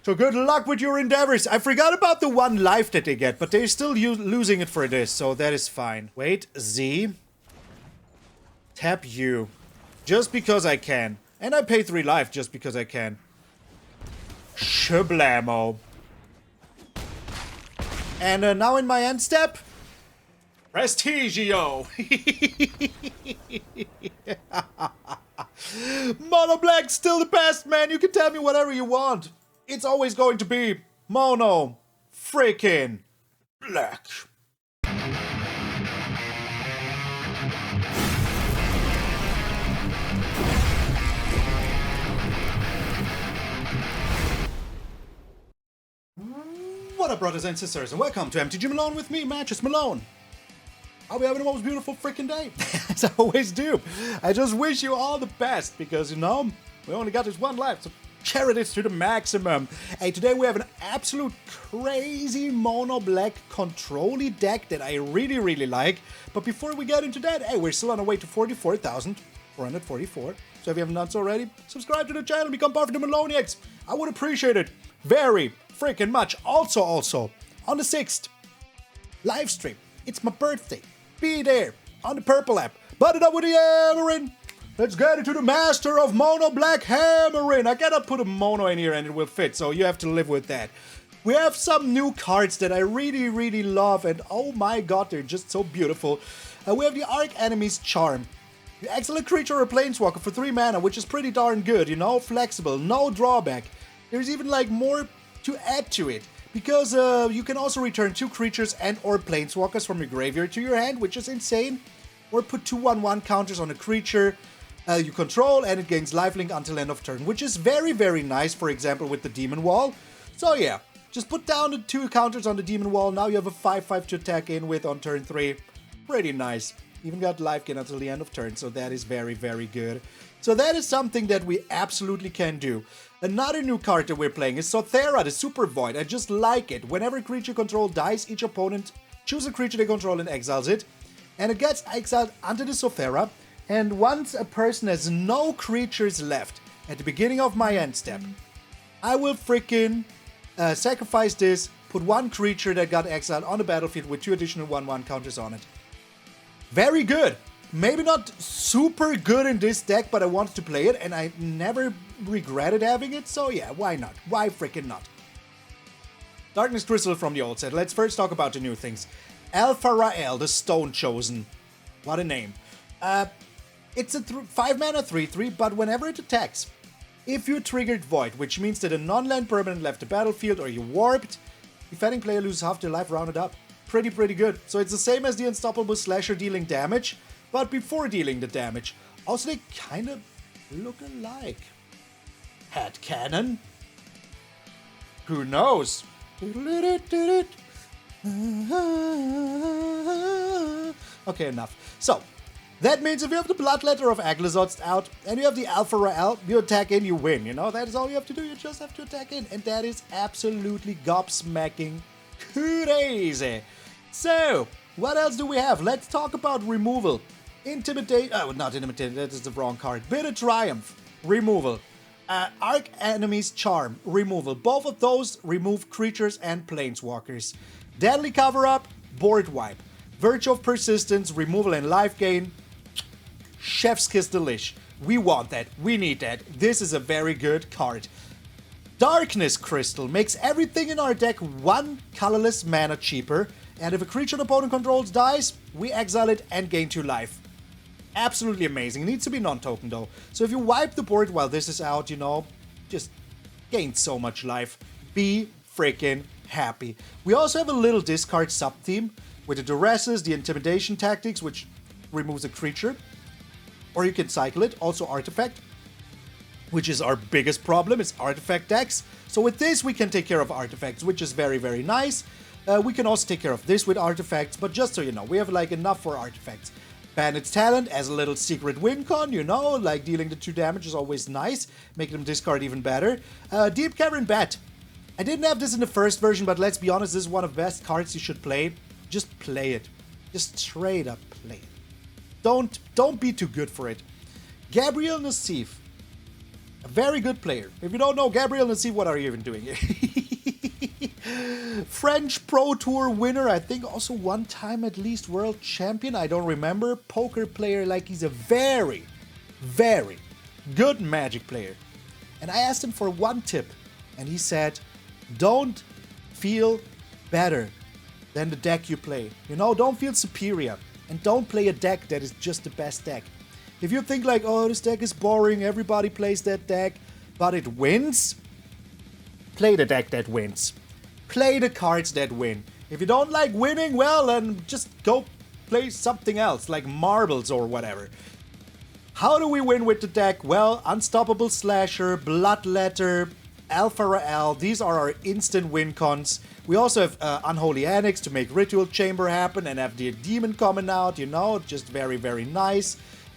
So good luck with your endeavors. I forgot about the 1 life that they get, but they're still losing it for this, so that is fine. Wait, Z. Tap U. Just because I can. And I pay 3 life just because I can. Shablamo. And now in my end step, Prestigio. Mono Black still the best, man. You can tell me whatever you want. It's always going to be Mono freaking Black. What up, brothers and sisters, and welcome to MTG Malone with me, MTG Malone. I'll be having the most beautiful freaking day, as I always do. I just wish you all the best, because, you know, we only got this 1 life, so cherish it to the maximum. Hey, today we have an absolute crazy mono black control-y deck that I really, really like. But before we get into that, hey, we're still on our way to 44,444. So if you haven't done so already, subscribe to the channel, become part of the Maloniacs. I would appreciate it very freaking much. Also, on the 6th, live stream. It's my birthday. Be there on the purple app. Butt it up with the hammering. Let's get into the master of mono black hammering. I cannot put a mono in here and it will fit, so you have to live with that. We have some new cards that I really, really love, and oh my god, they're just so beautiful. We have the Archenemy's Charm. You exile a creature or a planeswalker for 3 mana, which is pretty darn good, you know, flexible, no drawback. There's even like more to add to it, because you can also return 2 creatures and or planeswalkers from your graveyard to your hand, which is insane. Or put 2/1/1 counters on a creature you control, and it gains lifelink until end of turn, which is very, very nice, for example, with the Demon Wall. So yeah, just put down the 2 counters on the Demon Wall, now you have a 5/5 to attack in with on turn 3. Pretty nice. Even got life gain until the end of turn, so that is very, very good. So that is something that we absolutely can do. Another new card that we're playing is Sothera, the Supervoid. I just like it. Whenever a creature control dies, each opponent chooses a creature they control and exiles it. And it gets exiled onto the Sothera. And once a person has no creatures left at the beginning of my end step, I will freaking sacrifice this, put 1 creature that got exiled on the battlefield with 2 additional 1/1 counters on it. Very good. Maybe not super good in this deck, but I wanted to play it, and I never regretted having it, so yeah, why not? Why freaking not? Darkness Crystal from the old set. Let's first talk about the new things. Alpharael, the Stonechosen. What a name. It's a 5 mana 3/3, but whenever it attacks, if you triggered Void, which means that a non-land permanent left the battlefield or you warped, defending player loses half their life rounded up. Pretty good. So it's the same as the Unstoppable Slasher dealing damage, but before dealing the damage. Also, they kind of look alike. Head cannon? Who knows? Okay, enough. So, that means if you have the Bloodletter of Aclazotz out, and you have the Alpharael, you attack in, you win, you know? That is all you have to do, you just have to attack in. And that is absolutely gobsmacking crazy. So, what else do we have? Let's talk about removal. Intimidate, not Intimidate, that is the wrong card. Bitter Triumph, removal. Archenemy's Charm, removal. Both of those remove creatures and planeswalkers. Deadly Cover-Up, board wipe. Virtue of Persistence, removal and life gain. Chef's Kiss Delish. We want that. We need that. This is a very good card. Darkness Crystal makes everything in our deck 1 colorless mana cheaper, and if a creature an opponent controls dies, we exile it and gain 2 life. Absolutely amazing. It needs to be non-token though. So if you wipe the board while this is out, you know, just gain so much life. Be freaking happy. We also have a little discard sub-theme with the Duresses, the Intimidation Tactics, which removes a creature. Or you can cycle it. Also Artifact, which is our biggest problem. It's Artifact decks. So with this, we can take care of Artifacts, which is very, very nice. We can also take care of this with Artifacts, but just so you know, we have like enough for Artifacts. Bandit's Talent as a little secret win con, you know, like dealing the 2 damage is always nice, making them discard even better. Deep-Cavern Bat. I didn't have this in the first version, but let's be honest, this is one of the best cards you should play. Just play it. Just straight up play it. Don't be too good for it. Gabriel Nassif. A very good player. If you don't know Gabriel Nassif, what are you even doing here? French Pro Tour winner, I think also one time at least world champion, I don't remember. Poker player, like he's a very, very good Magic player. And I asked him for one tip, and he said, don't feel better than the deck you play. You know, don't feel superior, and don't play a deck that is just the best deck. If you think like, oh, this deck is boring, everybody plays that deck, but it wins, play the deck that wins. Play the cards that win. If you don't like winning, well, then just go play something else, like marbles or whatever. How do we win with the deck? Well, Unstoppable Slasher, Bloodletter, Alpharael, these are our instant win cons. We also have Unholy Annex to make Ritual Chamber happen and have the Demon coming out, you know, just very, very nice.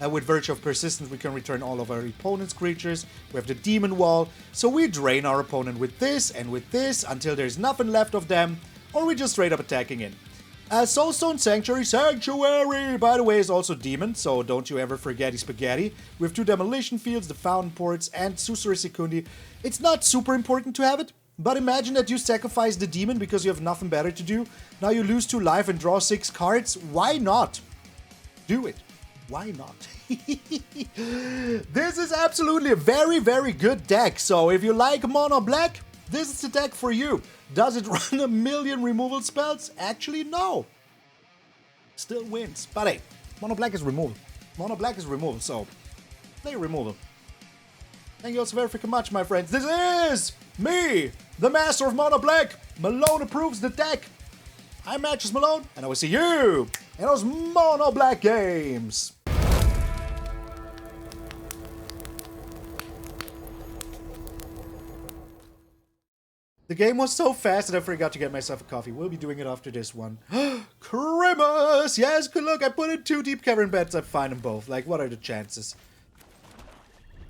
With Virtue of Persistence, we can return all of our opponent's creatures. We have the Demon Wall, so we drain our opponent with this and with this until there's nothing left of them, or we just straight up attacking in. Soulstone Sanctuary, by the way, is also Demon, so don't you ever forget his spaghetti. We have 2 Demolition Fields, the Fountainports, and Susur Secundi. It's not super important to have it, but imagine that you sacrifice the Demon because you have nothing better to do. Now you lose 2 life and draw 6 cards. Why not? Do it. Why not? This is absolutely a very, very good deck. So if you like mono black, this is the deck for you. Does it run a million removal spells? Actually, no. Still wins. But hey, mono black is removal. Mono black is removal, so play removal. Thank you all so very freaking much, my friends. This is me, the master of mono black. Malone approves the deck. I'm MtgA Malone, and I will see you in those mono black games. The game was so fast that I forgot to get myself a coffee. We'll be doing it after this one. Christmas! Yes, good look, I put in 2 Deep-Cavern Bats, I find them both. Like, what are the chances?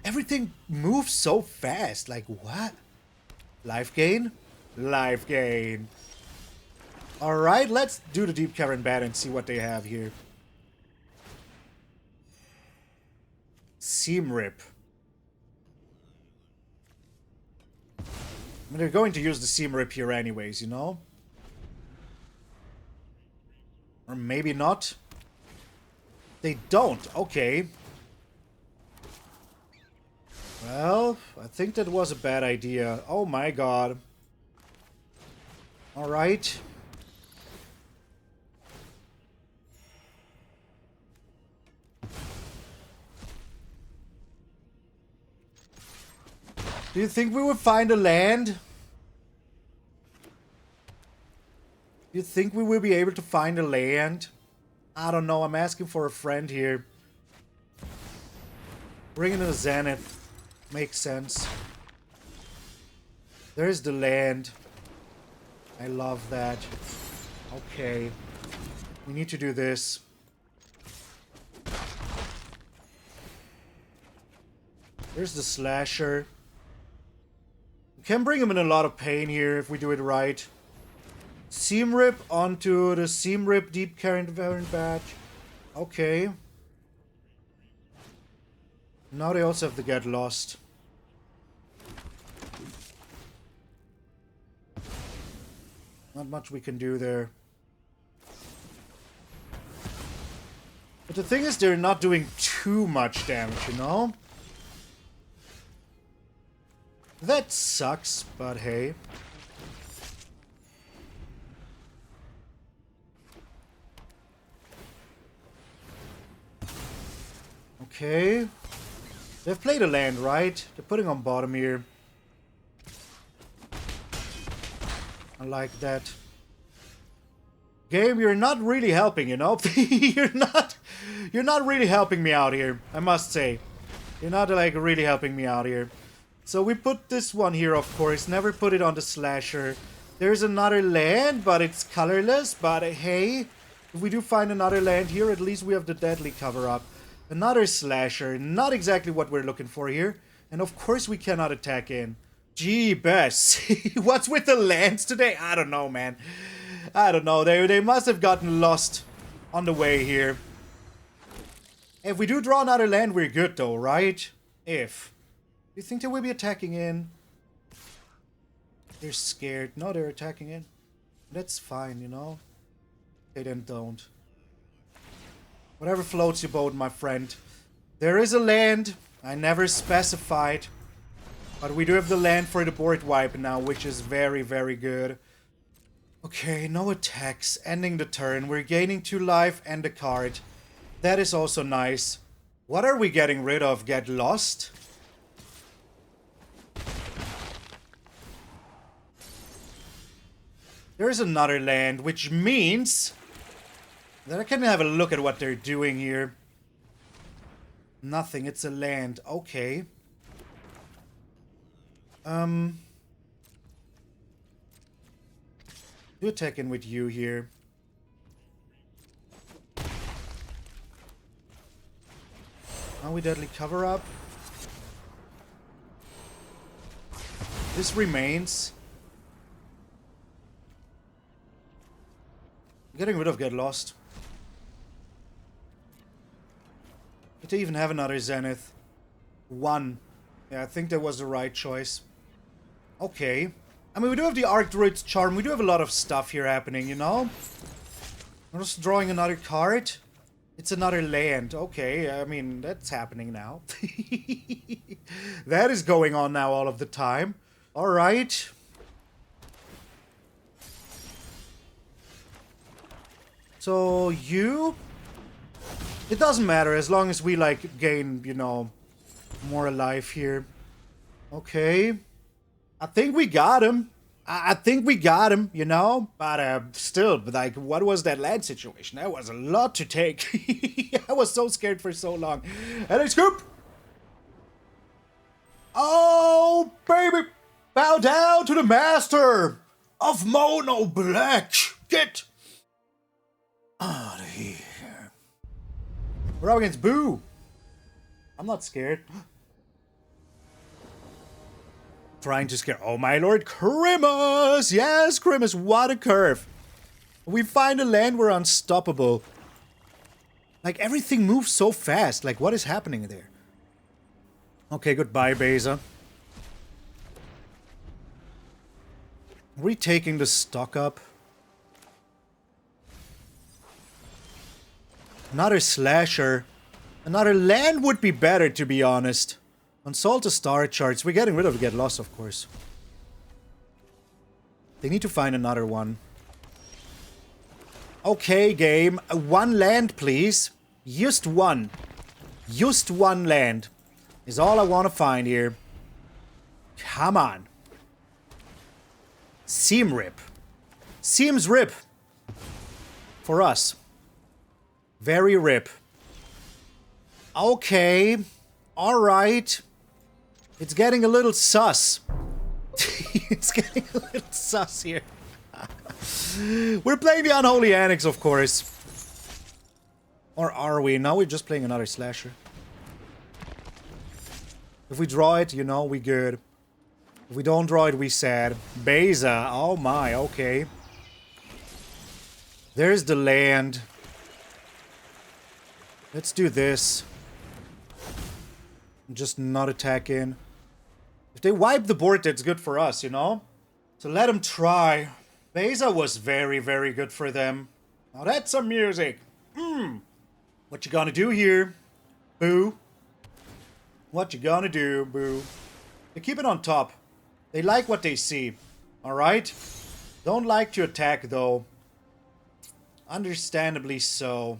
Everything moves so fast. Like, what? Life gain? Life gain. Alright, let's do the Deep-Cavern Bat and see what they have here. Seam Rip. I mean, they're going to use the Seam Rip here anyways, you know? Or maybe not. They don't. Okay. Well, I think that was a bad idea. Oh my god. Alright. Do you think we would find a land? Do you think we will be able to find a land? I don't know, I'm asking for a friend here. Bringing in a Zenith. Makes sense. There's the land. I love that. Okay. We need to do this. There's the Slasher. We can bring him in a lot of pain here if we do it right. Seam Rip onto the Seam Rip Deep-Cavern Bat. Okay. Now they also have to get lost. Not much we can do there. But the thing is, they're not doing too much damage, you know? That sucks, but hey. Okay. They've played a land, right? They're putting on bottom here. I like that. Game, you're not really helping, you know? You're not really helping me out here, I must say. You're not, like, really helping me out here. So we put this one here, of course. Never put it on the Slasher. There's another land, but it's colorless. But hey, if we do find another land here, at least we have the Deadly cover-up. Another Slasher. Not exactly what we're looking for here. And of course we cannot attack in. Gee, Bess. What's with the lands today? I don't know, man. I don't know. They must have gotten lost on the way here. If we do draw another land, we're good though, right? If you think they will be attacking in? They're scared. No, they're attacking in. That's fine, you know? They then don't. Whatever floats your boat, my friend. There is a land. I never specified. But we do have the land for the board wipe now, which is very, very good. Okay, no attacks. Ending the turn. We're gaining 2 life and a card. That is also nice. What are we getting rid of? Get lost? There's another land, which means that I can have a look at what they're doing here. Nothing, it's a land. Okay. Do attack in with you here. Now we deadly cover up. This remains. Getting rid of Get Lost. Did they even have another Zenith? 1. Yeah, I think that was the right choice. Okay. I mean, we do have the Archdruid's Charm. We do have a lot of stuff here happening, you know? I'm just drawing another card. It's another land. Okay, I mean, that's happening now. That is going on now all of the time. Alright. So, you... It doesn't matter as long as we, like, gain, you know, more life here. Okay. I think we got him. I think we got him, you know? But, still, like, what was that land situation? That was a lot to take. I was so scared for so long. And I scoop! Oh, baby! Bow down to the master of Mono Black! Get out of here. We're up against Boo. I'm not scared. Trying to scare... Oh, my lord, Grimace! Yes, Grimace, what a curve. We find a land, we're unstoppable. Like, everything moves so fast. Like, what is happening there? Okay, goodbye, Beza. Retaking the stock up. Another slasher. Another land would be better, to be honest. Consult the star charts. We're getting rid of Get Lost, of course. They need to find another one. Okay, game. 1 land, please. Just 1. Just 1 land. Is all I want to find here. Come on. Seam rip. Seems rip. For us. Very rip. Okay. Alright. It's getting a little sus. It's getting a little sus here. We're playing the Unholy Annex, of course. Or are we? Now we're just playing another slasher. If we draw it, you know, we good. If we don't draw it, we sad. Beza. Oh my, okay. There's the land. Let's do this. Just not attack in. If they wipe the board, that's good for us, you know? So let them try. Beza was very, very good for them. Now that's some music. What you gonna do here, Boo? What you gonna do, Boo? They keep it on top. They like what they see. Alright? Don't like to attack, though. Understandably so.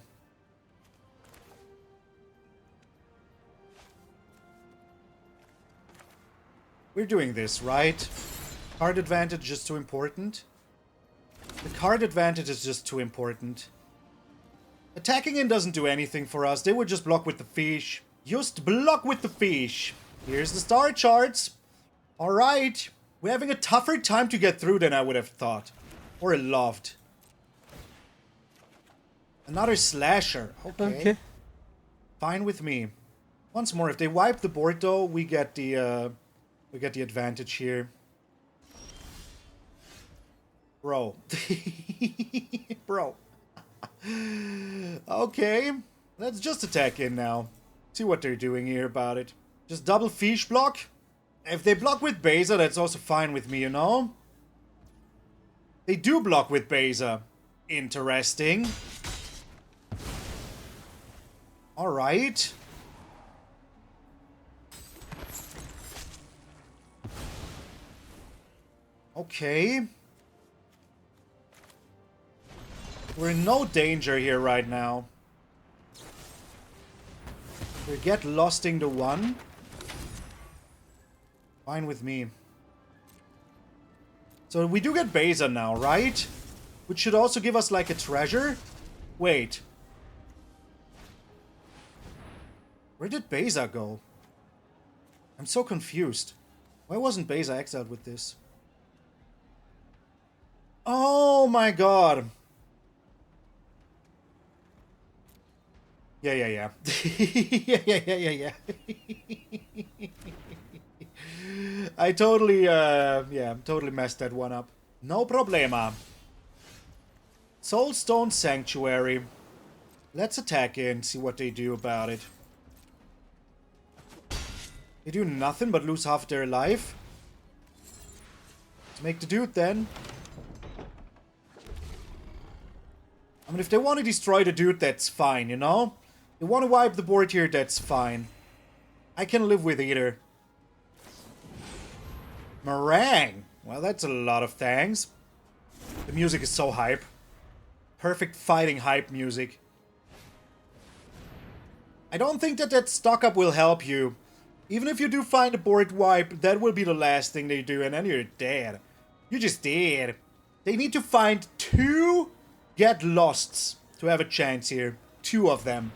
We're doing this, right? Card advantage is just too important. The card advantage is just too important. Attacking in doesn't do anything for us. They would just block with the fish. Just block with the fish. Here's the star charts. Alright. We're having a tougher time to get through than I would have thought. Or loved. Another slasher. Okay. Fine with me. Once more, if they wipe the board though, we get the advantage here. Bro. Bro. Okay. Let's just attack in now. See what they're doing here about it. Just double fish block. If they block with Beza, that's also fine with me, you know? They do block with Beza. Interesting. Alright. Okay. We're in no danger here right now. We get losting the 1. Fine with me. So we do get Beza now, right? Which should also give us like a treasure. Wait. Where did Beza go? I'm so confused. Why wasn't Beza exiled with this? Oh my god. Yeah. yeah, I totally, totally messed that one up. No problema. Soulstone Sanctuary. Let's attack in, see what they do about it. They do nothing but lose half their life. Let's make the dude then. I mean, if they want to destroy the dude, that's fine, you know? They want to wipe the board here, that's fine. I can live with either. Meringue! Well, that's a lot of thanks. The music is so hype. Perfect fighting hype music. I don't think that stock up will help you. Even if you do find a board wipe, that will be the last thing they do, and then you're dead. You're just dead. They need to find 2 get losts to have a chance here. 2 of them.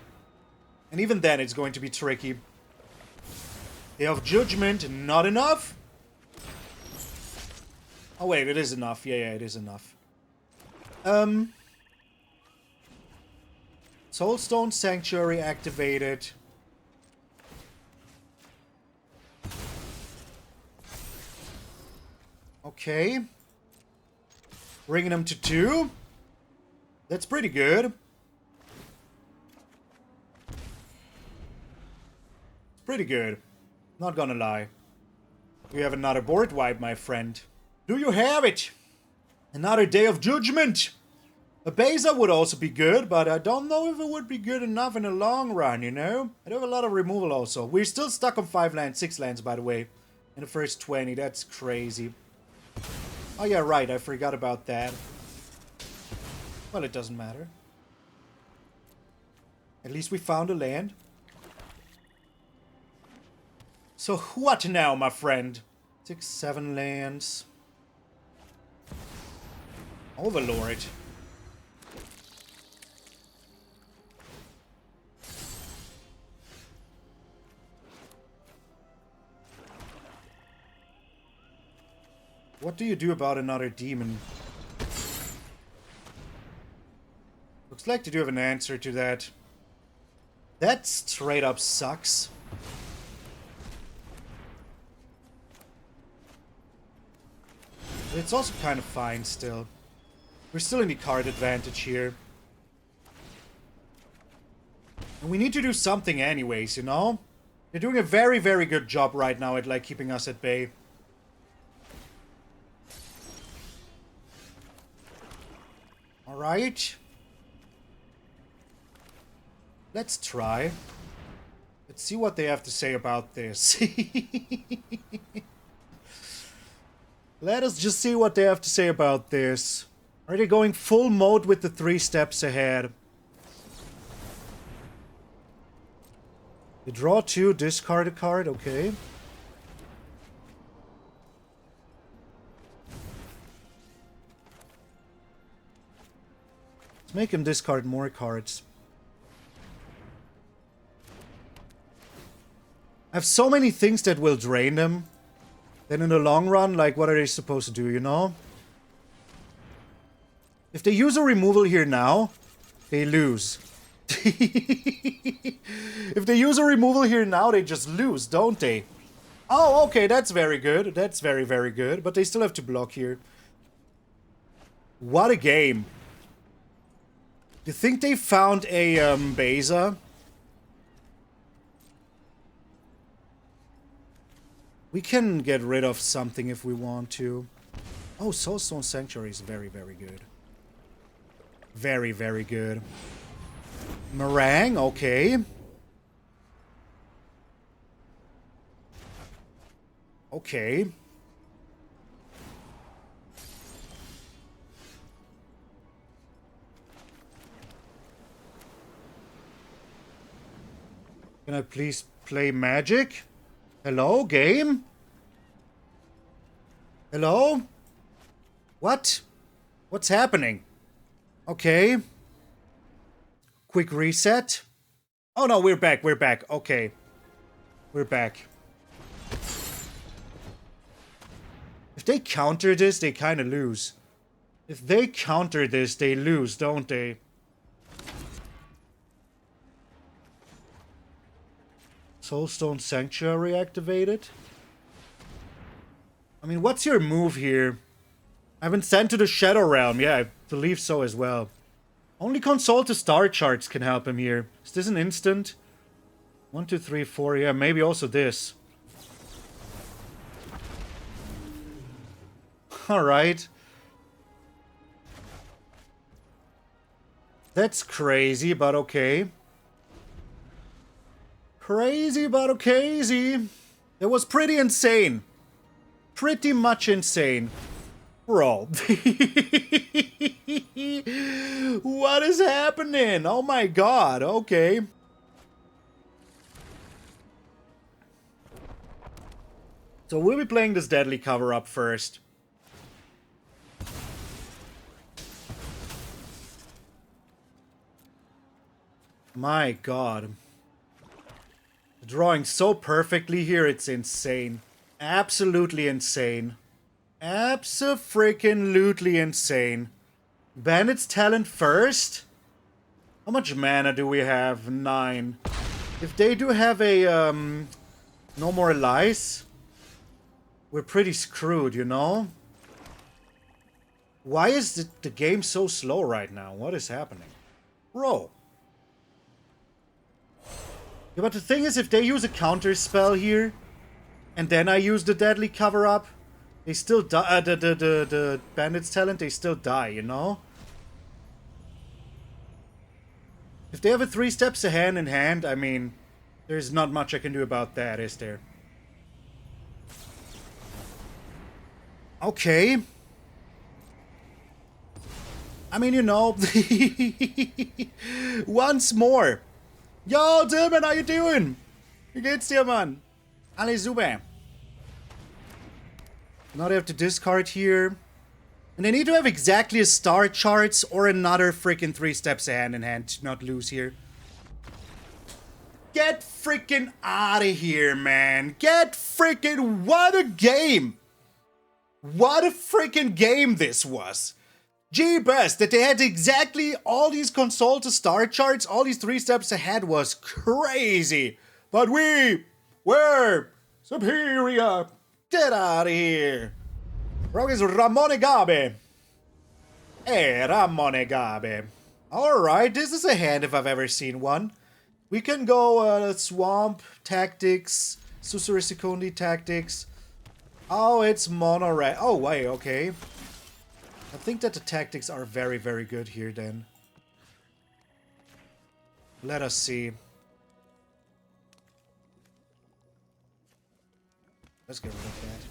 And even then, it's going to be tricky. Day of Judgment, not enough. Oh wait, it is enough. Yeah, it is enough. Soulstone Sanctuary activated. Okay. Bringing them to 2. That's pretty good. It's pretty good. Not gonna lie. We have another board wipe, my friend. Do you have it? Another Day of Judgment. A Beza would also be good, but I don't know if it would be good enough in the long run, you know? I do have a lot of removal also. We're still stuck on 5 lands, 6 lands, by the way. In the first 20, that's crazy. Oh yeah, right, I forgot about that. Well, it doesn't matter. At least we found a land. So what now, my friend? 6, 7 lands. Overlord. What do you do about another demon? Looks like you do have an answer to that. That straight up sucks. But it's also kind of fine still. We're still in the card advantage here. And we need to do something anyways, you know? They're doing a very, very good job right now at, like, keeping us at bay. Alright. Let's try. Let's see what they have to say about this. Let us just see what they have to say about this. Are they going full mode with the 3 steps ahead? They draw 2, discard a card, okay. Let's make him discard more cards. I have so many things that will drain them. Then in the long run, like, what are they supposed to do, you know? If they use a removal here now, they lose. If they use a removal here now, they just lose, don't they? Oh, okay, that's very good. That's very, very good. But they still have to block here. What a game. You think they found a Beza? We can get rid of something if we want to. Oh, Soulstone Sanctuary is very, very good. Very, very good. Meringue, okay. Okay. Can I please play Magic? Hello, game? Hello? What? What's happening? Okay. Quick reset. Oh no, we're back, we're back. Okay. We're back. If they counter this, they kind of lose. If they counter this, they lose, don't they? Soulstone Sanctuary activated. I mean, what's your move here? I've been sent to the Shadow Realm. Yeah, I believe so as well. Only console to star charts can help him here. Is this an instant? 1, 2, 3, 4. Yeah, maybe also this. Alright. That's crazy, but okay. Crazy, but okay. It was pretty insane. Pretty much insane. Bro. What is happening? Oh my god, okay. So we'll be playing this deadly cover-up first. My god. Drawing so perfectly here, it's insane. Absolutely insane. Abso-freaking-lutely insane. Bandit's talent first? How much mana do we have? 9. If they do have a, no more lies, we're pretty screwed, you know? Why is the game so slow right now? What is happening? Bro. Yeah, but the thing is, if they use a counter spell here, and then I use the deadly cover-up, they still die. The Bandit's talent, they still die, you know? If they have a 3 steps hand in hand, I mean, there's not much I can do about that, is there? Okay. I mean, you know, once more. Yo, Tillman, how you doing? Wie geht's dir, Mann? Alles super. Now they have to discard here. And they need to have exactly a star charts or another freaking 3 steps hand in hand to not lose here. Get freaking out of here, man. Get freaking... What a game. What a freaking game this was. Gee-best, that they had exactly all these console to star charts, all these 3 steps ahead was crazy. But we were superior. Get out of here. Rogue is Ramone Gabe. Hey, Ramone Gabe. Alright, this is a hand if I've ever seen one. We can go Swamp Tactics, Susur Secundi Tactics. Oh, it's mono red. Oh, wait, okay. I think that the tactics are very, very good here then. Let us see. Let's get rid of that.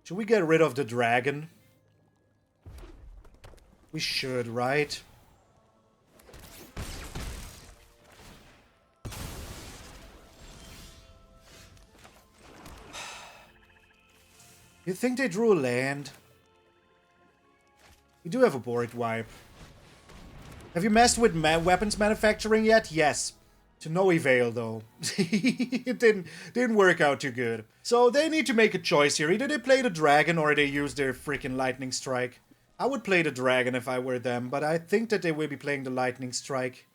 Should we get rid of the dragon? We should, right? You think they drew a land? We do have a board wipe. Have you messed with weapons manufacturing yet? Yes. To no avail, though. It didn't work out too good. So they need to make a choice here. Either they play the dragon or they use their freaking lightning strike. I would play the dragon if I were them, but I think that they will be playing the lightning strike.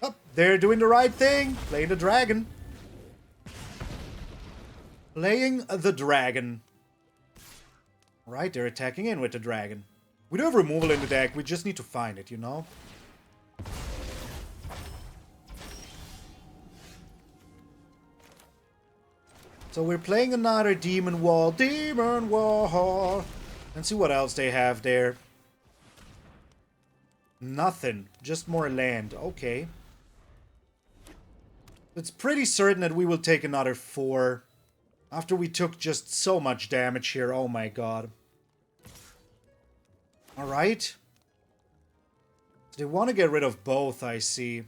Oh, they're doing the right thing. Playing the dragon. Playing the dragon. Right, they're attacking in with the dragon. We do have removal in the deck, we just need to find it, you know? So we're playing another Demon Wall. Demon Wall! Let's see what else they have there. Nothing. Just more land. Okay. It's pretty certain that we will take another 4. After we took just so much damage here. Oh my god. Alright. So they want to get rid of both, I see.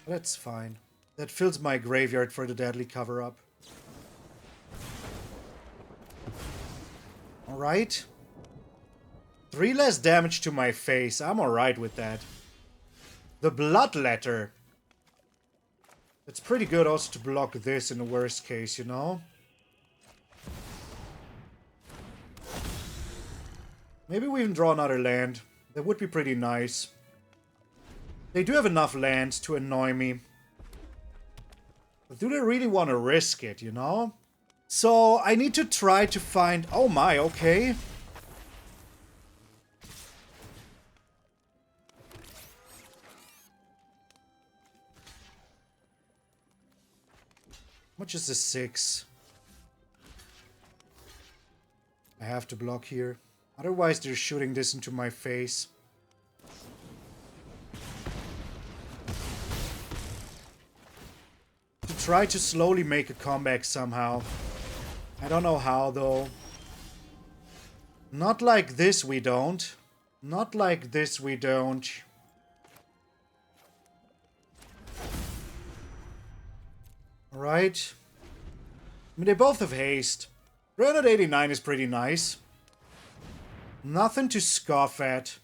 That's fine. That fills my graveyard for the deadly cover-up. Alright. 3 less damage to my face. I'm alright with that. The Bloodletter. It's pretty good also to block this in the worst case, you know? Maybe we even draw another land. That would be pretty nice. They do have enough lands to annoy me. But do they really want to risk it, you know? So, I need to try to find... Oh my, okay. How much is the 6? I have to block here. Otherwise, they're shooting this into my face. To try to slowly make a comeback somehow. I don't know how, though. Not like this, we don't. Not like this, we don't. Alright. I mean, they both have haste. 389 is pretty nice. Nothing to scoff at.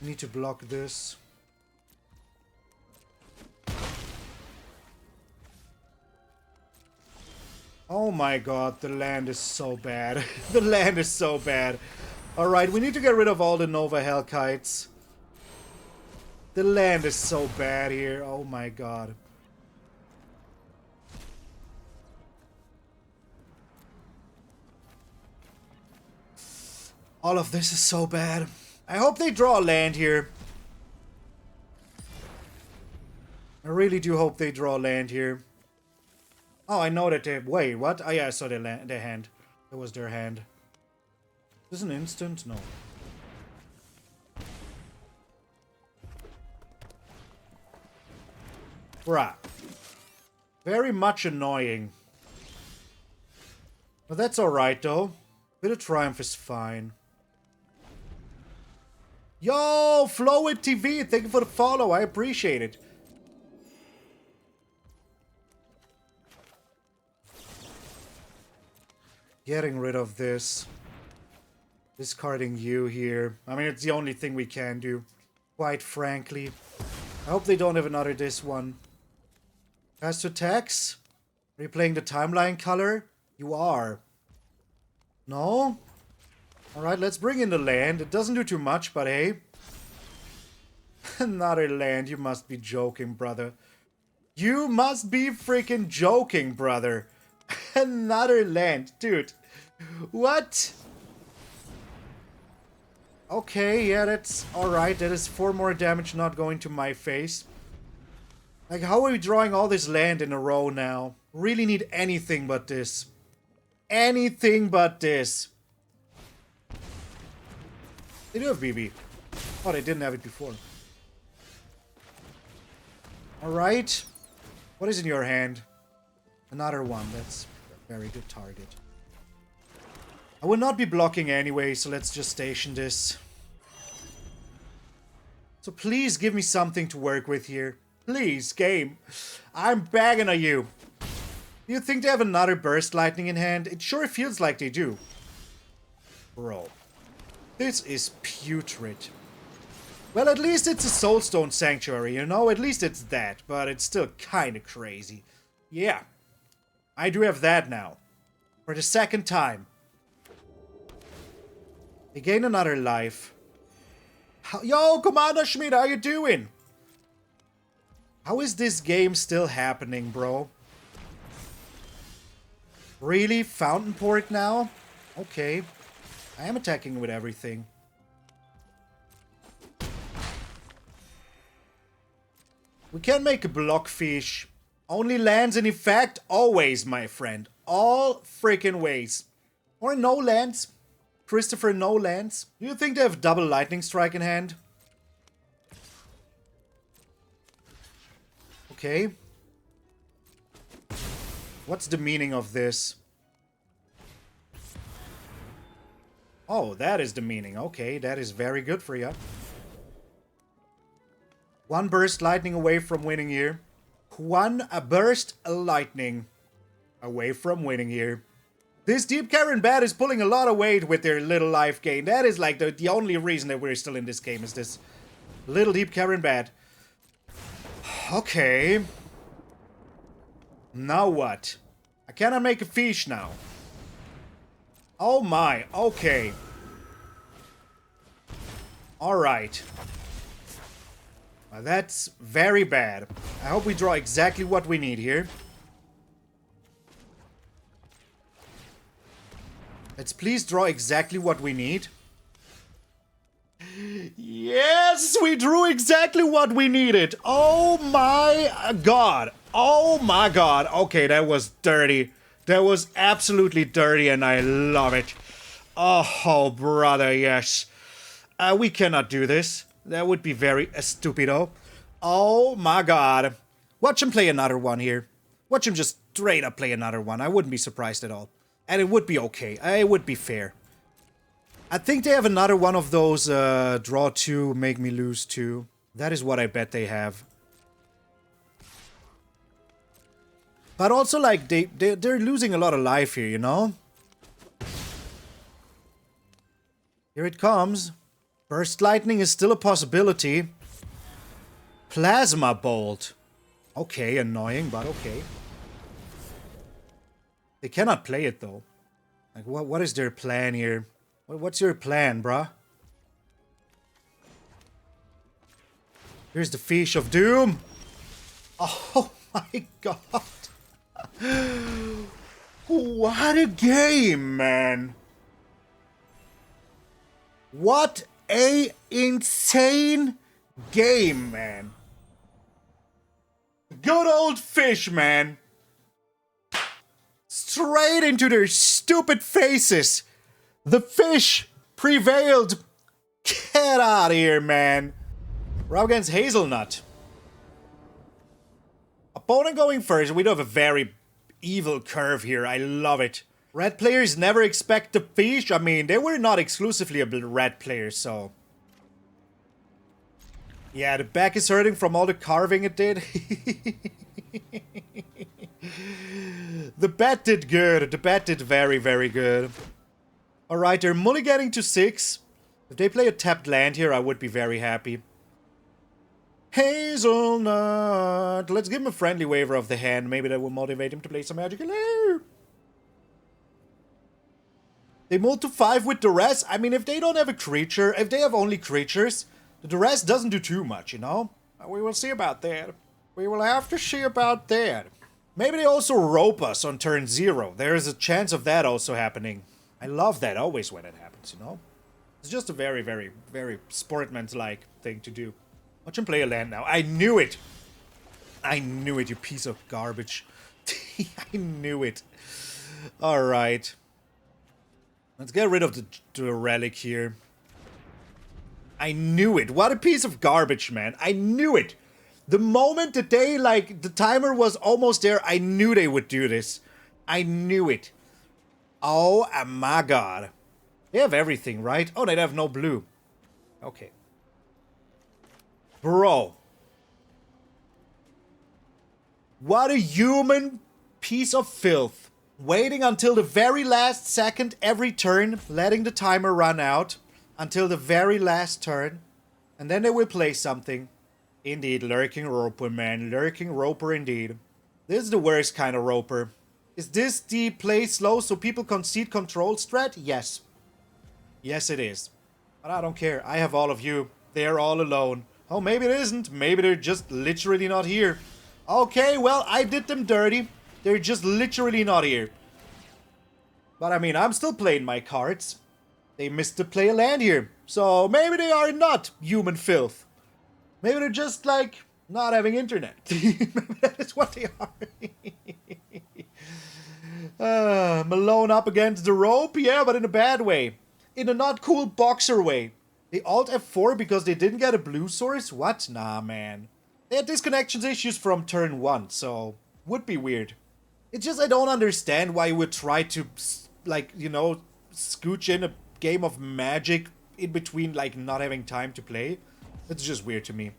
Need to block this. Oh my god, the land is so bad. The land is so bad. Alright, we need to get rid of all the Nova Hellkites. The land is so bad here. Oh my god. All of this is so bad. I hope they draw a land here. I really do hope they draw land here. Oh, I know that they... Wait, what? Oh yeah, I saw their hand. That was their hand. Is this an instant? No. Bruh. Very much annoying. But that's alright though. Bit of Triumph is fine. Yo, Flowit TV, thank you for the follow. I appreciate it. Getting rid of this. Discarding you here. I mean, it's the only thing we can do. Quite frankly. I hope they don't have another this one. Cast attacks? Are you playing the timeline color? You are. No? Alright, let's bring in the land. It doesn't do too much, but hey. Another land. You must be joking, brother. You must be freaking joking, brother. Another land. Dude. What? Okay, yeah, that's alright. That is 4 more damage not going to my face. Like, how are we drawing all this land in a row now? Really need anything but this. Anything but this. They do have BB. Oh, they didn't have it before. Alright. What is in your hand? Another one. That's a very good target. I will not be blocking anyway, so let's just station this. So please give me something to work with here. Please, game. I'm begging of you. Do you think they have another Burst Lightning in hand? It sure feels like they do. Bro. This is putrid. Well, at least it's a Soulstone Sanctuary, you know? At least it's that, but it's still kind of crazy. Yeah. I do have that now. For the second time. They gain another life. Yo, Commander Schmidt, how you doing? How is this game still happening, bro? Really? Fountainport now? Okay. I am attacking with everything. We can make a block fish. Only lands in effect? Always, my friend. All freaking ways. Or no lands. Christopher, no lands. Do you think they have double lightning strike in hand? Okay. What's the meaning of this? Oh, that is the meaning. Okay, that is very good for you. One burst lightning away from winning here. One burst lightning away from winning here. This Deep-Cavern Bat is pulling a lot of weight with their little life gain. That is like the only reason that we're still in this game is this little Deep-Cavern Bat. Okay. Now what? I cannot make a fish now. Oh my, okay. Alright. Well, that's very bad. I hope we draw exactly what we need here. Let's please draw exactly what we need. Yes, we drew exactly what we needed. Oh my god. Oh my god. Okay, that was dirty. That was absolutely dirty and I love it. Oh, brother, yes. We cannot do this. That would be very stupido. Oh my god. Watch him play another one here. Watch him just straight up play another one. I wouldn't be surprised at all. And it would be okay. It would be fair. I think they have another one of those draw 2, make me lose 2. That is what I bet they have. But also, like, they're losing a lot of life here, you know? Here it comes. Burst Lightning is still a possibility. Plasma Bolt. Okay, annoying, but okay. They cannot play it, though. Like, what is their plan here? What's your plan, bruh? Here's the Fish of Doom. Oh my god. What a game, man. What a insane game, man. Good old fish, man. Straight into their stupid faces. The fish prevailed. Get out of here, man. We're up against Hazelnut. Opponent going first. We do have a very evil curve here. I love it. Red players never expect the fish. I mean, they were not exclusively a red player, so... Yeah, the back is hurting from all the carving it did. The bat did good. The bat did very, very good. Alright, they're mulliganing to 6. If they play a tapped land here, I would be very happy. Hazelnut. Let's give him a friendly waiver of the hand. Maybe that will motivate him to play some Magic. Hello. They move to 5 with Duress. I mean, if they don't have a creature, if they have only creatures, the Duress doesn't do too much, you know? We will see about that. We will have to see about that. Maybe they also rope us on turn 0. There is a chance of that also happening. I love that always when it happens, you know? It's just a very, very, very sportsman-like thing to do. Watch him play a land now. I knew it! I knew it, you piece of garbage. I knew it. Alright. Let's get rid of the relic here. I knew it. What a piece of garbage, man. I knew it. The moment that they, like, the timer was almost there, I knew they would do this. I knew it. Oh my god. They have everything, right? Oh, they have no blue. Okay. Bro. What a human piece of filth. Waiting until the very last second every turn, letting the timer run out until the very last turn. And then they will play something. Indeed, Lurking Roper, man. Lurking Roper indeed. This is the worst kind of Roper. Is this the play slow so people concede control strat? Yes. Yes, it is. But I don't care. I have all of you. They're all alone. Oh, maybe it isn't. Maybe they're just literally not here. Okay, well, I did them dirty. They're just literally not here. But I mean, I'm still playing my cards. They missed to play a land here. So maybe they are not human filth. Maybe they're just like Not having internet. That is what they are. Malone up against the rope? Yeah, but in a bad way. In a not cool boxer way. They alt F4 because they didn't get a blue source? What? Nah, man. They had disconnections issues from turn 1, so would be weird. It's just I don't understand why you would try to, like, you know, scooch in a game of Magic in between, like, not having time to play. It's just weird to me.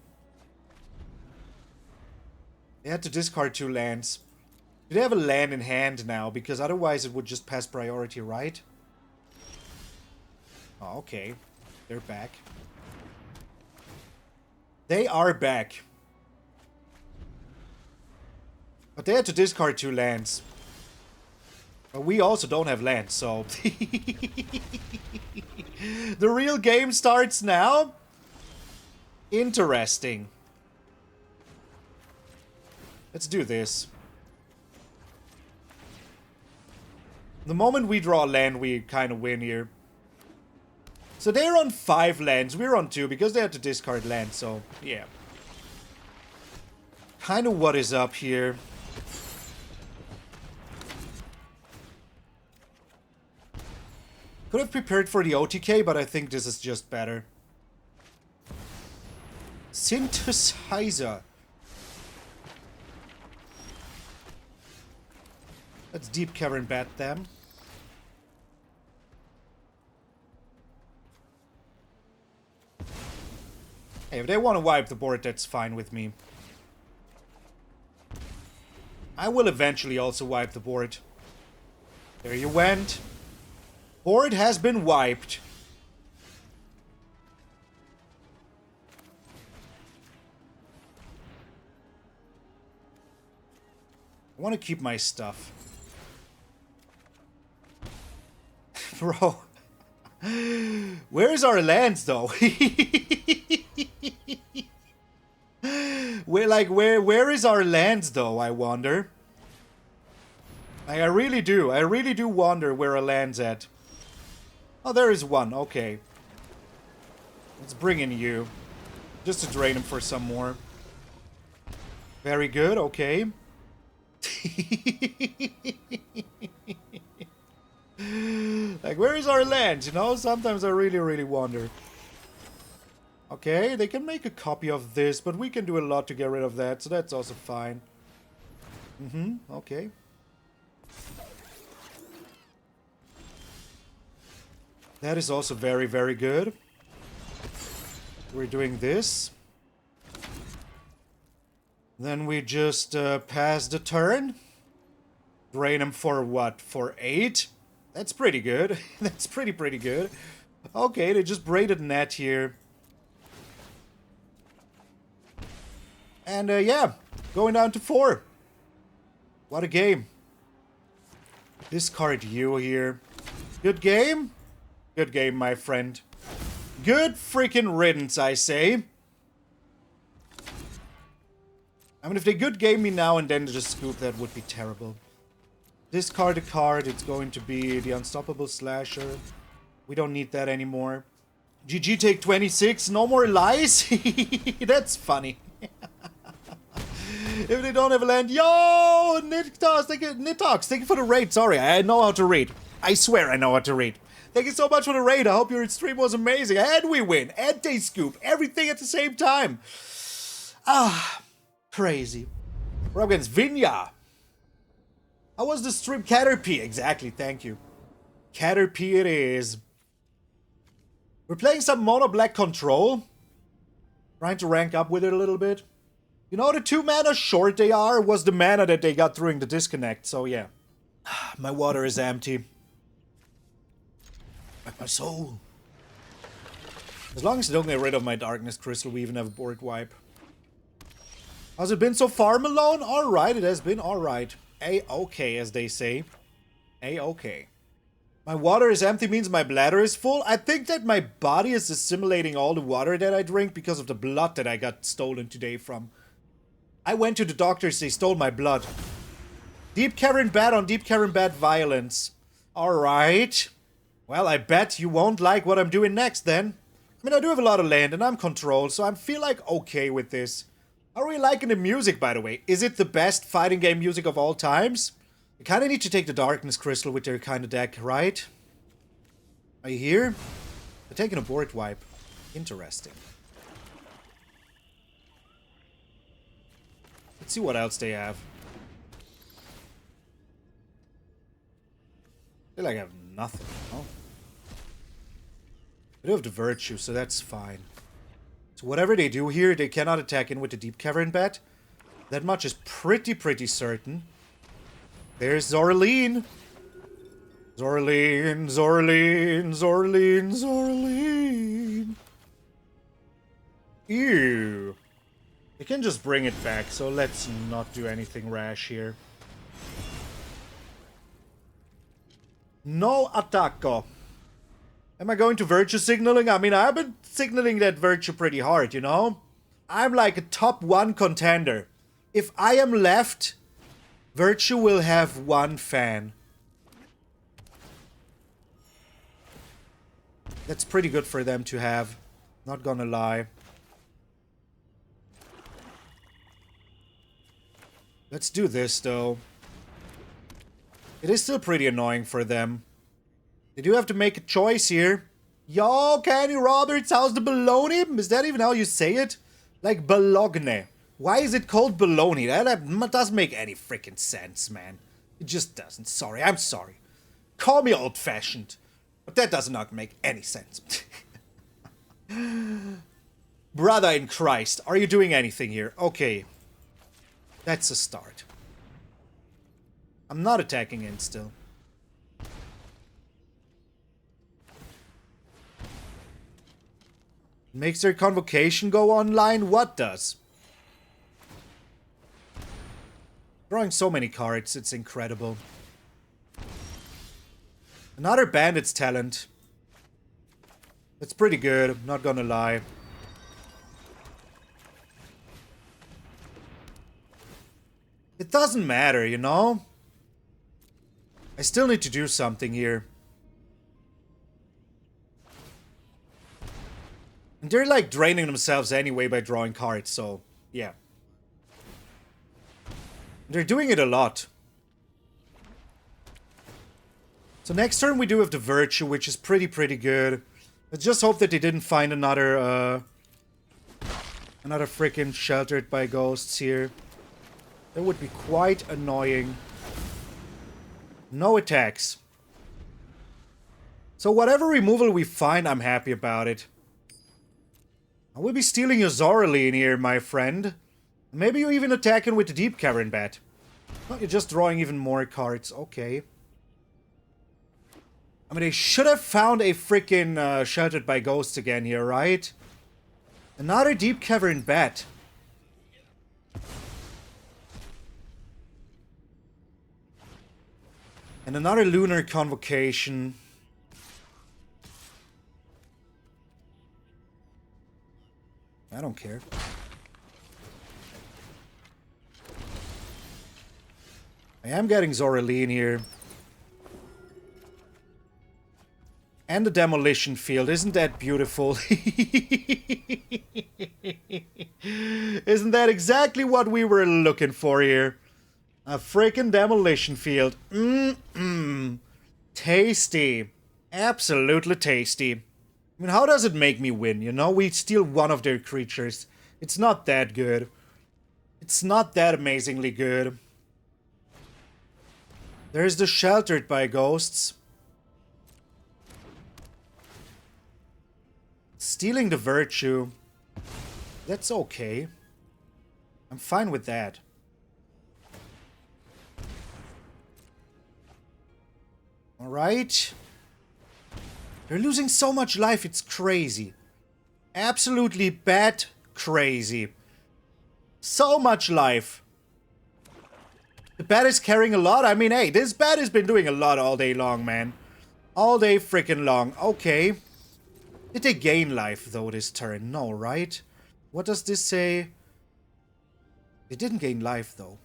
They had to discard 2 lands. Do they have a land in hand now? Because otherwise it would just pass priority, right? Oh, okay. They're back. They are back. But they had to discard 2 lands. But we also don't have lands, so... The real game starts now? Interesting. Let's do this. The moment we draw a land, we kind of win here. So they're on 5 lands, we're on 2, because they had to discard land, so, yeah. Kind of what is up here. Could have prepared for the OTK, but I think this is just better. Synthesizer. Let's Deep-Cavern Bat them. Hey, if they want to wipe the board, that's fine with me. I will eventually also wipe the board. There you went. Board has been wiped. I want to keep my stuff. Bro. Where's our lands, though? Where is our lands, though, I wonder? Like, I really do wonder where our land's at. Oh, there is one, okay. Let's bring in you. Just to drain him for some more. Very good, okay. Like, where is our land? You know, sometimes I really wonder. Okay, they can make a copy of this, but we can do a lot to get rid of that, so that's also fine. Okay. That is also very good. We're doing this. Then we just pass the turn. Drain him for what? For 8? That's pretty good. That's pretty good. Okay, they just braided net here. And yeah, going down to 4. What a game. Discard you here. Good game? Good game, my friend. Good freaking riddance, I say. I mean, if they good game me now and then just scoop, that would be terrible. Discard a card, it's going to be the Unstoppable Slasher. We don't need that anymore. GG take 26, no more lies? That's funny. If they don't have a land, yo! Nitox, thank you for the raid. Sorry, I know how to read. I swear I know how to read. Thank you so much for the raid. I hope your stream was amazing. And we win. And they scoop. Everything at the same time. Ah, crazy. We're up against Vinya. How was the stream? Caterpie. Exactly, thank you. Caterpie it is. We're playing some mono black control. Trying to rank up with it a little bit. You know the 2 mana short they are was the mana that they got during the disconnect, so yeah. My water is empty. Like my soul. As long as I don't get rid of my Darkness Crystal, we even have a board wipe. How's it been so far, Malone? Alright, it has been alright. A-okay, as they say. A-okay. My water is empty means my bladder is full. I think that my body is assimilating all the water that I drink because of the blood that I got stolen today from. I went to the doctors, they stole my blood. Deep-Cavern Bat on Deep-Cavern Bat violence. Alright. Well, I bet you won't like what I'm doing next then. I mean, I do have a lot of land and I'm controlled, so I feel like okay with this. I really liking the music, by the way. Is it the best fighting game music of all times? You kind of need to take the Darkness Crystal with their kind of deck, right? Are you here? They're taking a board wipe. Interesting. Let's see what else they have. They like have nothing, no? They do have the Virtue, so that's fine. So whatever they do here, they cannot attack in with the Deep-Cavern Bat. That much is pretty certain. There's Zorleen. Zorleen, Zorleen, Zorleen, Zorleen. Ew. They can just bring it back, so let's not do anything rash here. No attacco. Am I going to Virtue signaling? I mean, I've been signaling that Virtue pretty hard, you know? I'm like a top 1 contender. If I am left, Virtue will have 1 fan. That's pretty good for them to have. Not gonna lie. Let's do this, though. It is still pretty annoying for them. They do have to make a choice here. Yo, Kenny Roberts, how's the bologna? Is that even how you say it? Like bologna. Why is it called bologna? That doesn't make any freaking sense, man. It just doesn't. Sorry, I'm sorry. Call me old-fashioned. But that does not make any sense. Brother in Christ, are you doing anything here? Okay. That's a start. I'm not attacking in still. Makes their Convocation go online? What does? Drawing so many cards, it's incredible. Another Bandit's talent. That's pretty good, I'm not gonna lie. It doesn't matter, you know? I still need to do something here. And they're like draining themselves anyway by drawing cards, so yeah. They're doing it a lot. So next turn we do have the Virtue, which is pretty good. Let's just hope that they didn't find another freaking Sheltered by Ghosts here. That would be quite annoying. No attacks. So whatever removal we find, I'm happy about it. I will be stealing your Zorleen here, my friend. Maybe you're even attacking with the Deep-Cavern Bat. No, you're just drawing even more cards. Okay. I mean, they should have found a freaking Sheltered by Ghosts again here, right? Another Deep-Cavern Bat. And another Lunar Convocation. I don't care. I am getting Zorleen here. And the Demolition Field. Isn't that beautiful? Isn't that exactly what we were looking for here? A freaking Demolition Field. Tasty. Absolutely tasty. I mean, how does it make me win, you know? We steal one of their creatures. It's not that good. It's not that amazingly good. There's the Sheltered by Ghosts. Stealing the Virtue. That's okay. I'm fine with that. Alright. They're losing so much life, it's crazy. Absolutely bat crazy. So much life. The bat is carrying a lot. I mean, hey, this bat has been doing a lot all day long, man. All day freaking long. Okay. Did they gain life, though, this turn? No, right? What does this say? They didn't gain life, though.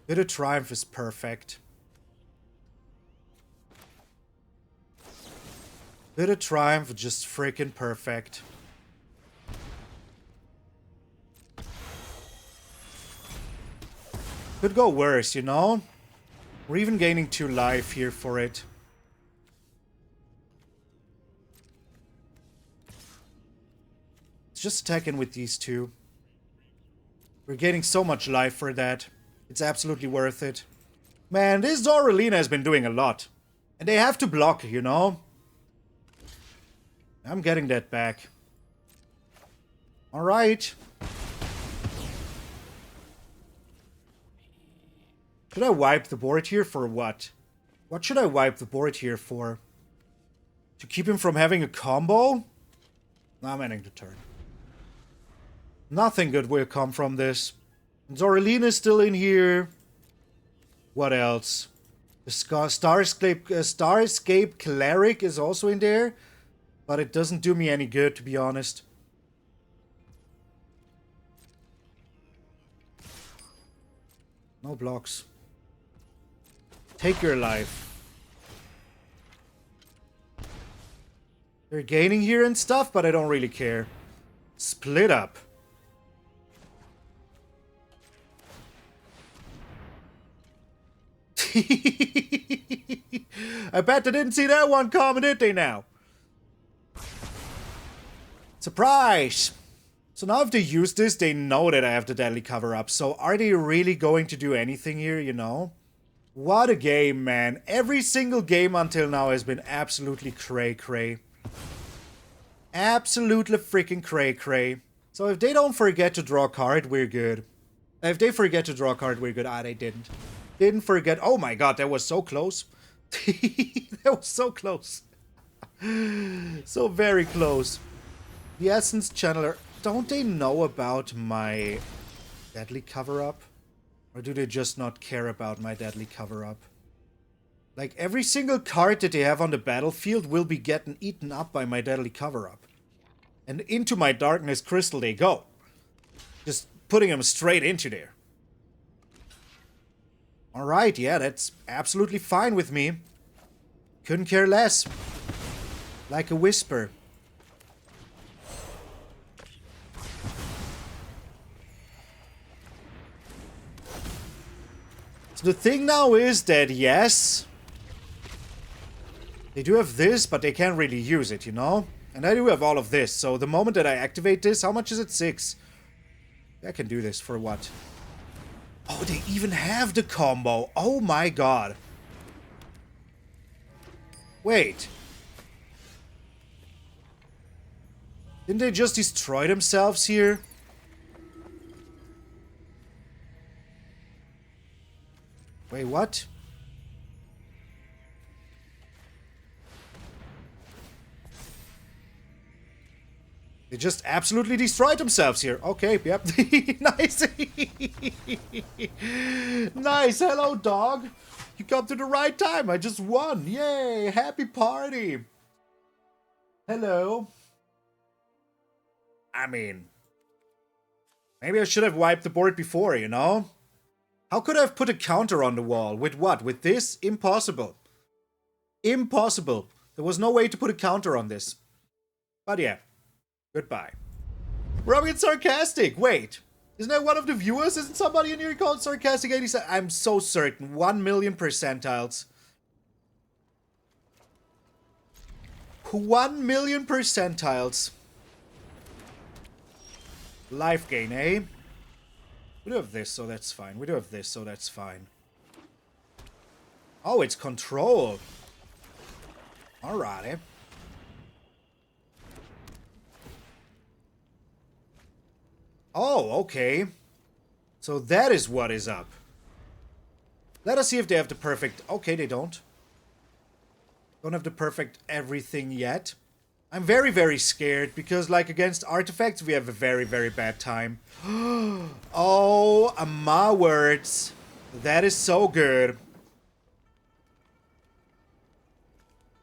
Bit of Triumph is perfect. Bit of Triumph, just freaking perfect. Could go worse, you know? We're even gaining 2 life here for it. Let's just attack in with these 2. We're getting so much life for that. It's absolutely worth it. Man, this Zoralina has been doing a lot. And they have to block, you know? I'm getting that back. Alright. Should I wipe the board here for what? What should I wipe the board here for? To keep him from having a combo? No, I'm ending the turn. Nothing good will come from this. Zoralina is still in here. What else? The Starscape Cleric is also in there. But it doesn't do me any good, to be honest. No blocks. Take your life. They're gaining here and stuff, but I don't really care. Split up. I bet they didn't see that one coming, did they now? Surprise! So now if they use this, they know that I have the deadly cover-up. So are they really going to do anything here, you know? What a game, man. Every single game until now has been absolutely cray-cray. Absolutely freaking cray-cray. So if they don't forget to draw a card, we're good. If they forget to draw a card, we're good. Ah, they didn't. Didn't forget. Oh my god, that was so close. That was so close. So very close. The Essence Channeler. Don't they know about my deadly cover-up? Or do they just not care about my deadly cover-up? Like, every single card that they have on the battlefield will be getting eaten up by my deadly cover-up. And into my Darkness Crystal they go. Just putting them straight into there. Alright, yeah, that's absolutely fine with me. Couldn't care less. Like a whisper. So the thing now is that, yes, they do have this, but they can't really use it, you know? And I do have all of this, so the moment that I activate this, how much is it? 6. I can do this for what? Oh, they even have the combo. Oh my god. Wait. Didn't they just destroy themselves here? Wait, what? They just absolutely destroyed themselves here. Okay, yep. Nice. Nice. Hello, dog. You come to the right time. I just won. Yay. Happy party. Hello. I mean, maybe I should have wiped the board before, you know? How could I have put a counter on the wall? With what? With this? Impossible. Impossible. There was no way to put a counter on this. But yeah. Goodbye. We're being sarcastic. Wait. Isn't that one of the viewers? Isn't somebody in here called Sarcastic 87? I'm so certain. 1 million percentiles. 1 million percentiles. Life gain, eh? We do have this, so that's fine. We do have this, so that's fine. Oh, it's control. Alrighty. Oh, okay. So that is what is up. Let us see if they have the perfect... Okay, they don't. Don't have the perfect everything yet. I'm very, very scared because, like, against artifacts, we have a very, very bad time. Oh, my words. That is so good.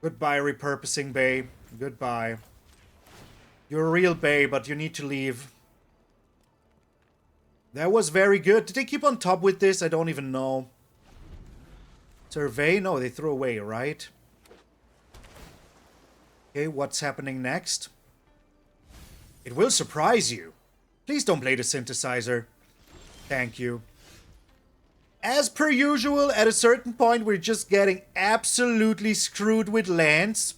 Goodbye, repurposing bay. Goodbye. You're a real bay, but you need to leave. That was very good. Did they keep on top with this? I don't even know. Survey? No, they threw away, right? Okay, what's happening next? It will surprise you. Please don't play the synthesizer. Thank you. As per usual, at a certain point, we're just getting absolutely screwed with lands.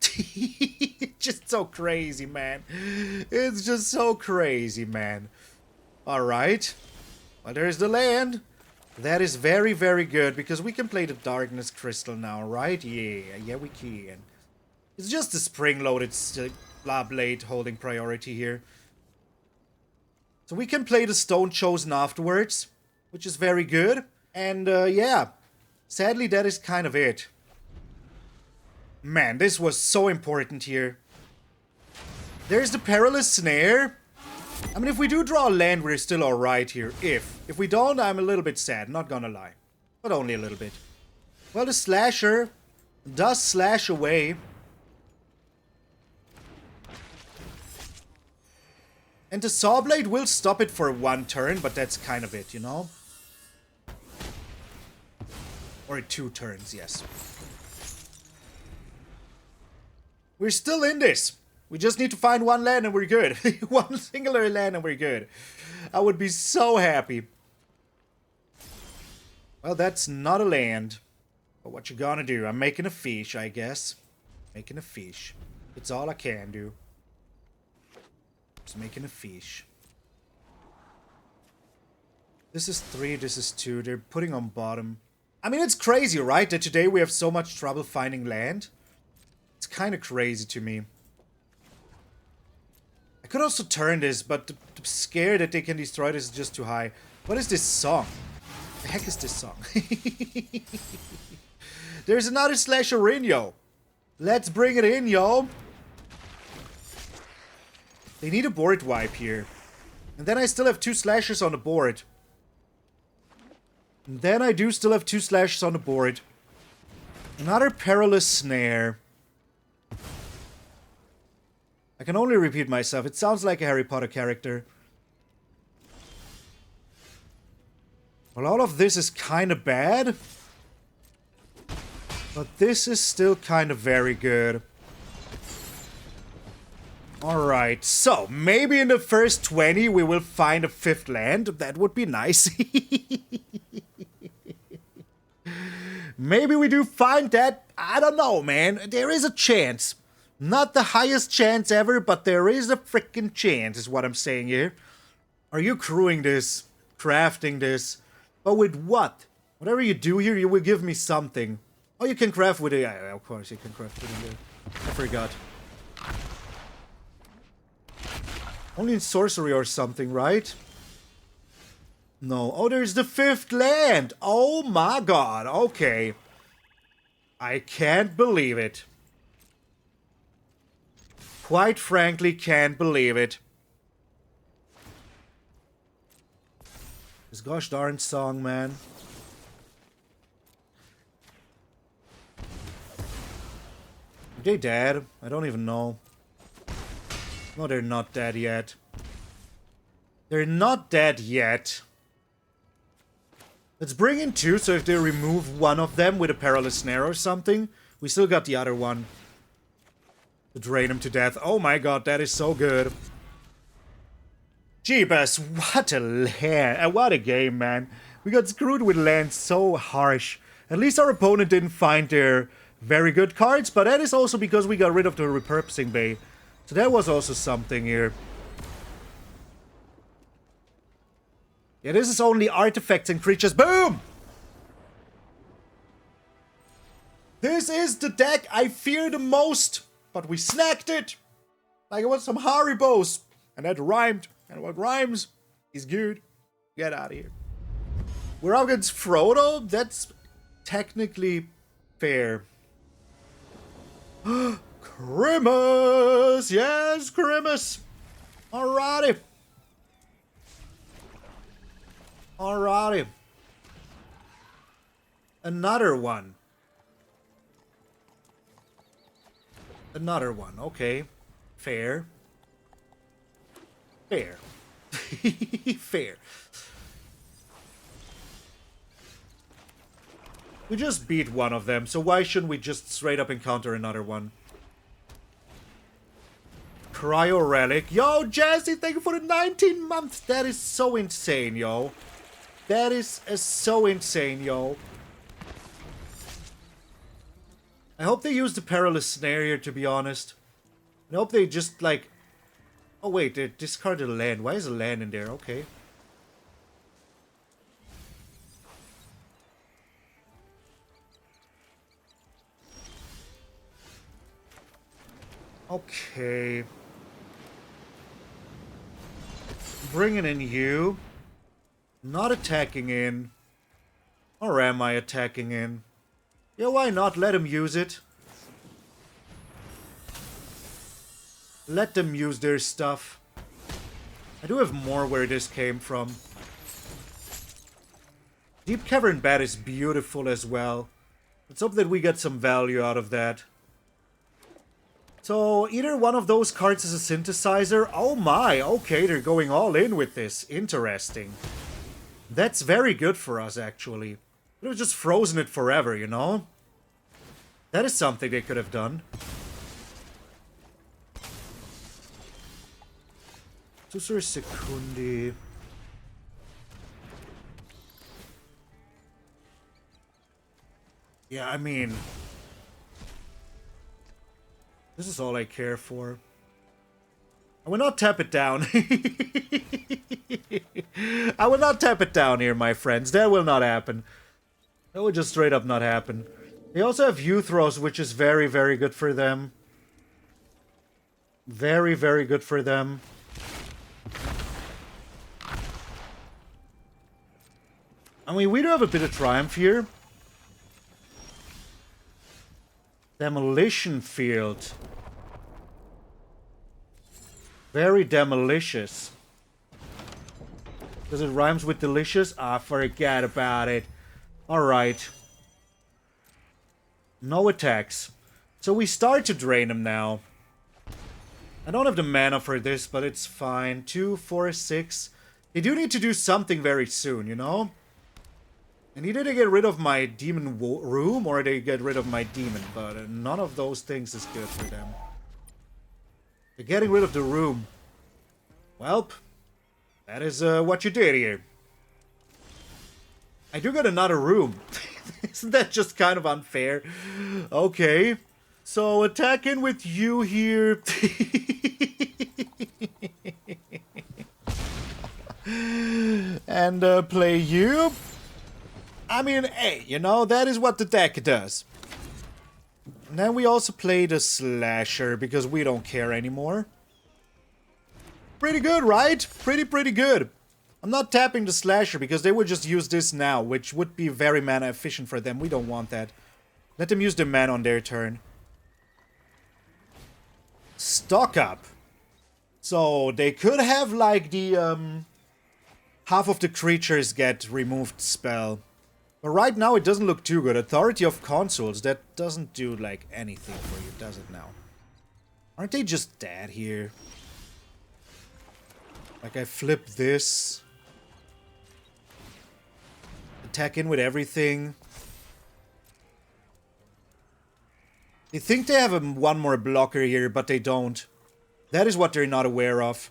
It's just so crazy, man. It's just so crazy, man. Alright. Well, there's the land. That is very, very good, because we can play the Darkness Crystal now, right? Yeah, we can. It's just the spring-loaded Blade holding priority here. So we can play the Stonechosen afterwards, which is very good. And, yeah. Sadly, that is kind of it. Man, this was so important here. There's the Perilous Snare. I mean, if we do draw land, we're still alright here. If we don't, I'm a little bit sad, not gonna lie. But only a little bit. Well, the Slasher does slash away. And the Sawblade will stop it for one turn, but that's kind of it, you know? Or 2 turns, yes. We're still in this. We just need to find one land and we're good. One singular land and we're good. I would be so happy. Well, that's not a land. But what you gonna do? I'm making a fish, I guess. Making a fish. It's all I can do. Just making a fish. This is 3, this is 2. They're putting on bottom. I mean, it's crazy, right? That today we have so much trouble finding land. It's kind of crazy to me. I could also turn this, but the scare that they can destroy this is just too high. What is this song? What the heck is this song? There's another slasher in, yo. Let's bring it in, yo. They need a board wipe here. And then I still have 2 slashers on the board. And then I do still have 2 slashers on the board. Another Perilous Snare. I can only repeat myself. It sounds like a Harry Potter character. Well, all of this is kind of bad. But this is still kind of very good. Alright, so maybe in the first 20 we will find a 5th land. That would be nice. Maybe we do find that. I don't know, man. There is a chance. Not the highest chance ever, but there is a freaking chance, is what I'm saying here. Are you crewing this? Crafting this? But with what? Whatever you do here, you will give me something. Oh, you can craft with it. Yeah, of course, you can craft with it. I forgot. Only in sorcery or something, right? No. Oh, there's the 5th land. Oh my god. Okay. I can't believe it. Quite frankly, can't believe it. This gosh darn song, man. Are they dead? I don't even know. No, they're not dead yet. They're not dead yet. Let's bring in 2, so if they remove one of them with a Perilous Snare or something, we still got the other one. To drain him to death. Oh my god, that is so good. Jeebus, what a land. What a game, man. We got screwed with land so harsh. At least our opponent didn't find their very good cards, but that is also because we got rid of the repurposing bay. So that was also something here. Yeah, this is only artifacts and creatures. Boom! This is the deck I fear the most. But we snacked it. Like it was some Haribos. And that rhymed. And what rhymes is good. Get out of here. We're up against Frodo? That's technically fair. Grimace! Yes, Grimace! Alrighty. Alrighty. Another one. Another one. Okay. Fair. Fair. Fair. We just beat one of them, so why shouldn't we just straight up encounter another one? Cryo Relic. Yo, Jazzy, thank you for the 19 months. That is so insane, yo. That is so insane, yo. I hope they use the Perilous Snare here, to be honest. I hope they just, like... Oh, wait, they discarded a land. Why is a land in there? Okay. Okay. Bringing in you. Not attacking in. Or am I attacking in? Yeah, why not? Let him use it. Let them use their stuff. I do have more where this came from. Deep-Cavern Bat is beautiful as well. Let's hope that we get some value out of that. So, either one of those cards is a synthesizer. Oh my, okay, they're going all in with this. Interesting. That's very good for us, actually. Could have just frozen it forever, you know? That is something they could have done. Susur Secundi. Yeah, I mean... This is all I care for. I will not tap it down. I will not tap it down here, my friends. That will not happen. That will just straight up not happen. They also have Euthros, which is very, very good for them. Very, very good for them. I mean, we do have a bit of triumph here. Demolition Field. Very demolicious. Because it rhymes with delicious? Ah, forget about it. Alright. No attacks. So we start to drain them now. I don't have the mana for this, but it's fine. 2, 4, 6. They do need to do something very soon, you know? And either they get rid of my demon room or they get rid of my demon. But none of those things is good for them. They're getting rid of the room. Welp. That is what you did here. I do get another room. Isn't that just kind of unfair? Okay. So attack in with you here. And play you. I mean, hey, you know, that is what the deck does. And then we also play the Slasher, because we don't care anymore. Pretty good, right? Pretty good. I'm not tapping the Slasher, because they would just use this now, which would be very mana efficient for them. We don't want that. Let them use the mana on their turn. Stock up. So, they could have, like, the, half of the creatures get removed spell. But right now it doesn't look too good. Authority of Consuls, that doesn't do, like, anything for you, does it now? Aren't they just dead here? Like, I flip this. Attack in with everything. They think they have one more blocker here, but they don't. That is what they're not aware of.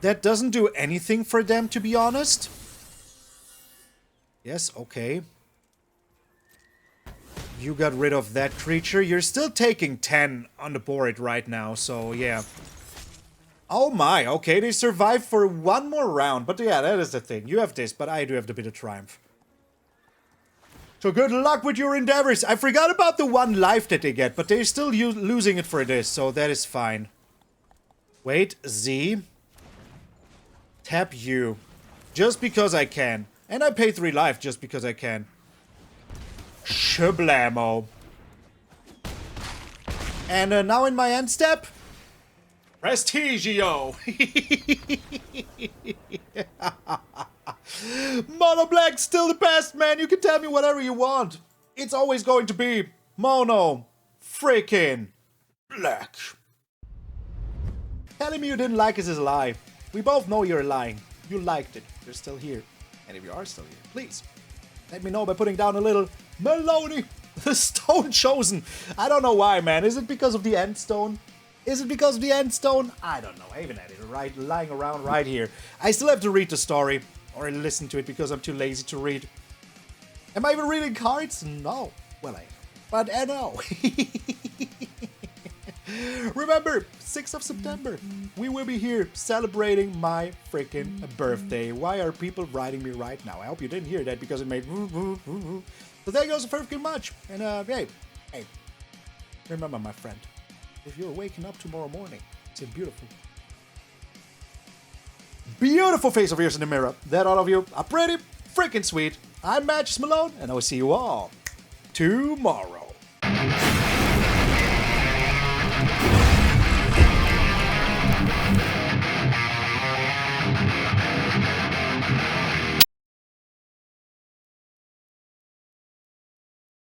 That doesn't do anything for them, to be honest. Yes, okay. You got rid of that creature. You're still taking 10 on the board right now, so yeah. Oh my, okay, they survived for one more round. But yeah, that is the thing. You have this, but I do have the bit of triumph. So good luck with your endeavors. I forgot about the 1 life that they get, but they're still losing it for this, so that is fine. Wait, Z. Tap you. Just because I can. And I pay 3 life just because I can. Shablamo. And now in my end step. Prestigio. Mono Black's still the best, man. You can tell me whatever you want. It's always going to be Mono freaking Black. Telling me you didn't like us is a lie. We both know you're lying. You liked it. You're still here. And if you are still here, please Let me know by putting down a little Maloney, the Stonechosen. I don't know why, man. Is it because of the End Stone? Is it because of the End Stone? I don't know. I even had it lying around right here. I still have to read the story or listen to it because I'm too lazy to read. Am I even reading cards? No. Well, I am. But I know. Remember, 6th of September, we will be here celebrating my freaking birthday. Why are people writing me right now? I hope you didn't hear that because it made So thank you guys so freaking much. And hey, remember, my friend, if you're waking up tomorrow morning, it's a beautiful face of yours in the mirror, that all of you are pretty freaking sweet. I'm MtgA Malone, and I will see you all tomorrow.